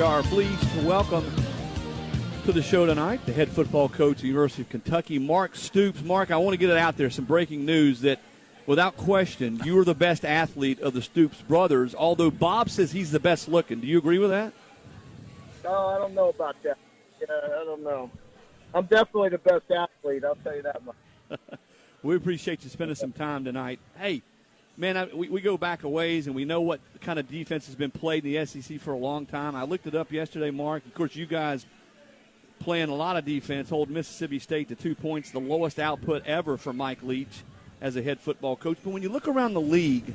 are pleased to welcome to the show tonight the head football coach at the University of Kentucky, Mark Stoops. Mark, I want to get it out there, some breaking news that, without question, you are the best athlete of the Stoops brothers, although Bob says he's the best looking. Do you agree with that? No, I don't know about that. Yeah, I don't know. I'm definitely the best athlete, I'll tell you that much. We appreciate you spending some time tonight. Hey, man, we go back a ways, and we know what kind of defense has been played in the SEC for a long time. I looked it up yesterday, Mark. Of course, you guys playing a lot of defense, hold Mississippi State to 2 points, the lowest output ever for Mike Leach as a head football coach. But when you look around the league,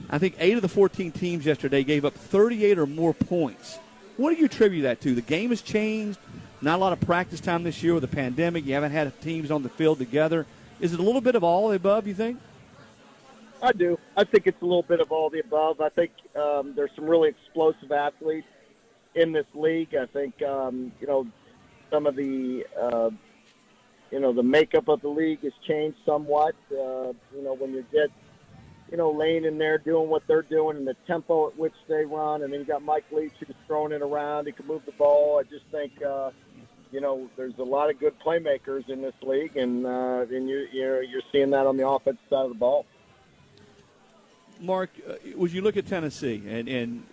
I think 8 of the 14 teams yesterday gave up 38 or more points. What do you attribute that to? The game has changed. Not a lot of practice time this year with the pandemic. You haven't had teams on the field together. Is it a little bit of all the above, you think? I do. I think it's a little bit of all the above. I think there's some really explosive athletes in this league. I think, some of the, the makeup of the league has changed somewhat. When you get, Lane in there doing what they're doing and the tempo at which they run, and then you got Mike Leach who's throwing it around. He can move the ball. I just think, there's a lot of good playmakers in this league, and you're seeing that on the offensive side of the ball. Mark, as you look at Tennessee, and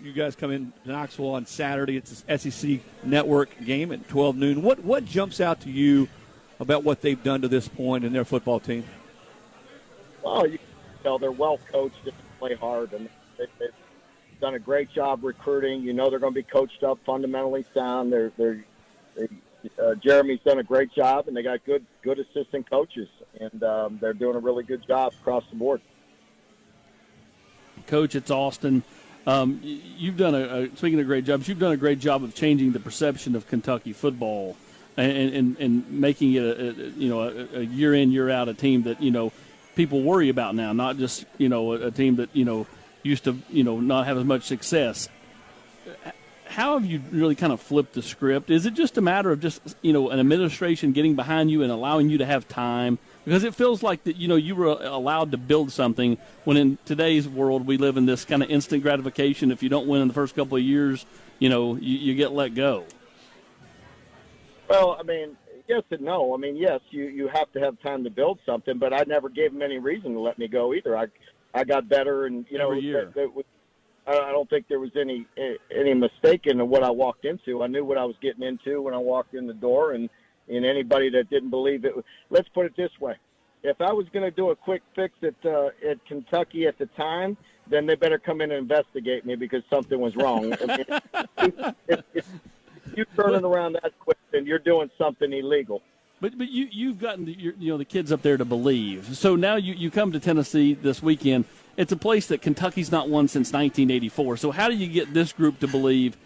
you guys come in to Knoxville on Saturday, it's an SEC Network game at 12 noon. What jumps out to you about what they've done to this point in their football team? Well, they're well coached to play hard, and they've done a great job recruiting. They're going to be coached up, fundamentally sound. Jeremy's done a great job, and they got good assistant coaches, and they're doing a really good job across the board. Coach, it's Austin. You've done speaking of great jobs, you've done a great job of changing the perception of Kentucky football and making it a year in, year out a team that people worry about now, not just a team that used to not have as much success. How have you really kind of flipped the script? Is it just a matter of just an administration getting behind you and allowing you to have time? Because it feels like that you were allowed to build something when in today's world we live in this kind of instant gratification. If you don't win in the first couple of years, you get let go. Well, I mean, yes and no. I mean, yes, you have to have time to build something, but I never gave them any reason to let me go either. I got better, and every year. I don't think there was any mistake in what I walked into. I knew what I was getting into when I walked in the door, and anybody that didn't believe it. Let's put it this way: if I was going to do a quick fix at Kentucky at the time, then they better come in and investigate me because something was wrong. I mean, if you turn it around that quick, then you're doing something illegal. But you've gotten the kids up there to believe. So now you come to Tennessee this weekend. It's a place that Kentucky's not won since 1984. So how do you get this group to believe,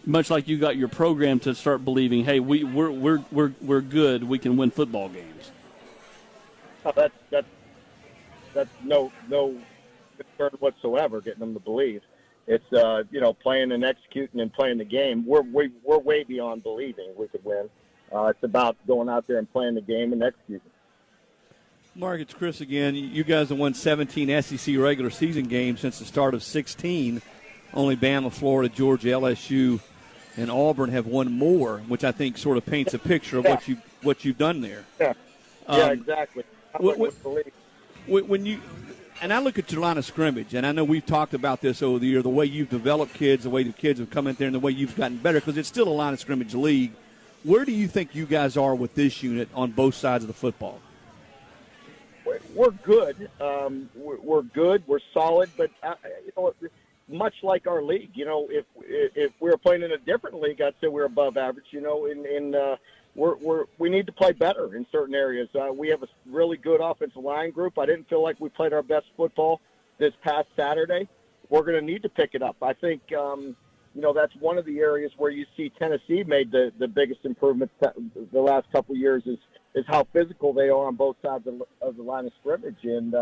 much like you got your program to start believing, hey, we're good, we can win football games? Oh, that's no concern whatsoever getting them to believe. It's playing and executing and playing the game. We're way beyond believing we could win. It's about going out there and playing the game and executing. Mark, it's Chris again. You guys have won 17 SEC regular season games since the start of 16. Only Bama, Florida, Georgia, LSU, and Auburn have won more, which I think sort of paints a picture of what you've done there. Yeah, exactly. When you and I look at your line of scrimmage, and I know we've talked about this over the year, the way you've developed kids, the way the kids have come in there, and the way you've gotten better, because it's still a line of scrimmage league. Where do you think you guys are with this unit on both sides of the football? We're good. We're good. We're solid. But much like our league, if we were playing in a different league, I'd say we're above average. We need to play better in certain areas. We have a really good offensive line group. I didn't feel like we played our best football this past Saturday. We're going to need to pick it up. I think that's one of the areas where you see Tennessee made the biggest improvements the last couple of years is how physical they are on both sides of the line of scrimmage. And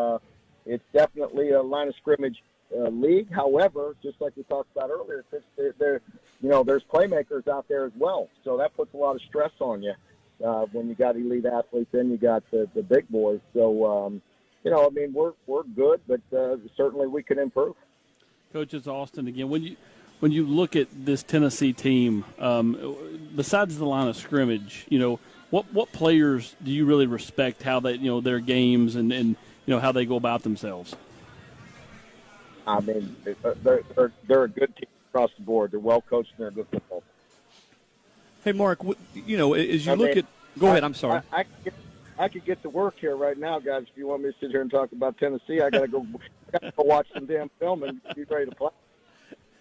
it's definitely a line of scrimmage league. However, just like we talked about earlier, there's playmakers out there as well. So that puts a lot of stress on you when you got elite athletes and you got the big boys. So, we're good, but certainly we can improve. Coach, it's Austin again. when you look at this Tennessee team, besides the line of scrimmage, what players do you really respect? How they, their games and how they go about themselves. I mean, they're a good team across the board. They're well coached and they're a good football. Hey, Mark, as you look at – go ahead, I'm sorry. I could get to work here right now, guys. If you want me to sit here and talk about Tennessee, I got to go watch some damn film and be ready to play.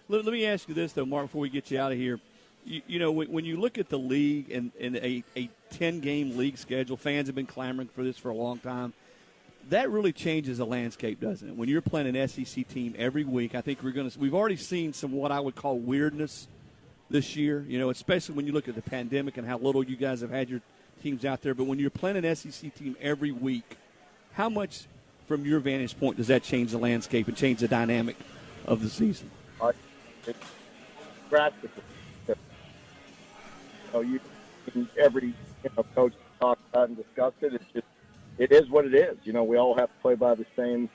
Let me ask you this, though, Mark, before we get you out of here. When you look at the league and a 10-game league schedule, fans have been clamoring for this for a long time. That really changes the landscape, doesn't it? When you're playing an SEC team every week, I think we've already seen some what I would call weirdness this year, especially when you look at the pandemic and how little you guys have had your teams out there. But when you're playing an SEC team every week, how much, from your vantage point, does that change the landscape and change the dynamic of the season? It's drastically. Every coach talks about and discussed it. It is what it is. We all have to play by the same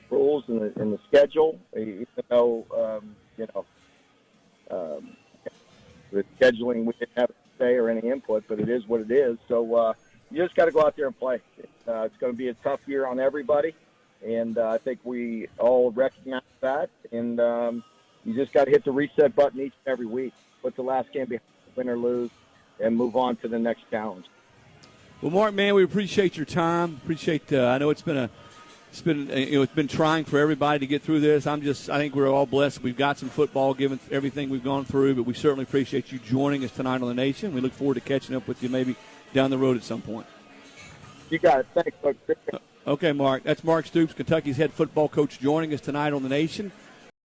rules in the schedule, even though the scheduling we didn't have to say or any input, but it is what it is. So you just got to go out there and play. It's going to be a tough year on everybody, and I think we all recognize that. And you just got to hit the reset button each and every week. Put the last game behind, win or lose, and move on to the next challenge. Well, Mark, man, we appreciate your time. I know it's been trying for everybody to get through this. I think we're all blessed. We've got some football given everything we've gone through, but we certainly appreciate you joining us tonight on The Nation. We look forward to catching up with you maybe down the road at some point. You got it. Thanks, folks. Okay, Mark. That's Mark Stoops, Kentucky's head football coach, joining us tonight on The Nation.